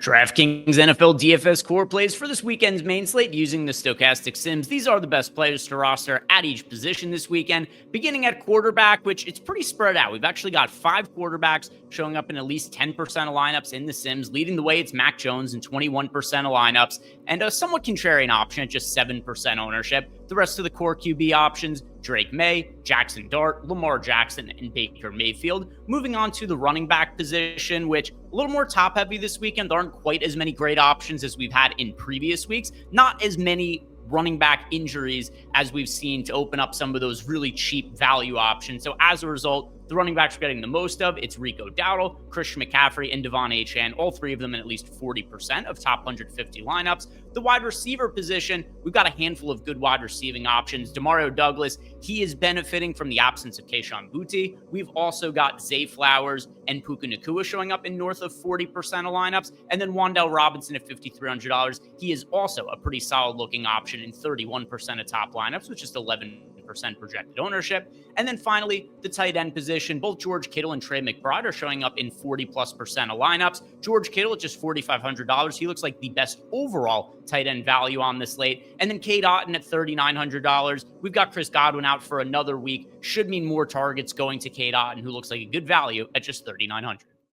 DraftKings NFL DFS core plays for this weekend's main slate using the stochastic sims. These are the best players to roster at each position this weekend, beginning at quarterback, which it's pretty spread out. We've actually got 5 quarterbacks showing up in at least 10% of lineups in the sims. Leading the way, it's Mac Jones in 21% of lineups, and a somewhat contrarian option at just 7% ownership. The rest of the core QB options, Drake May, Jackson Dart, Lamar Jackson, and Baker Mayfield. Moving on to the running back position, which a little more top heavy this weekend. There aren't quite as many great options as we've had in previous weeks. Not as many running back injuries as we've seen to open up some of those really cheap value options. So as a result, the running backs we're getting the most of, it's Rico Dowdle, Christian McCaffrey, and Devon Achane, all 3 of them in at least 40% of top 150 lineups. The wide receiver position, we've got a handful of good wide receiving options. Demario Douglas, he is benefiting from the absence of Kayshon Boutte. We've also got Zay Flowers and Puka Nacua showing up in north of 40% of lineups. And then Wan'Dale Robinson at $5,300. He is also a pretty solid looking option in 31% of top lineups, with just 11% projected ownership. And then finally, the tight end position, both George Kittle and Trey McBride are showing up in 40+% of lineups. George Kittle at just $4,500. He looks like the best overall tight end value on this slate. And then Cade Otton at $3,900. We've got Chris Godwin out for another week. Should mean more targets going to Cade Otton, who looks like a good value at just $3,900.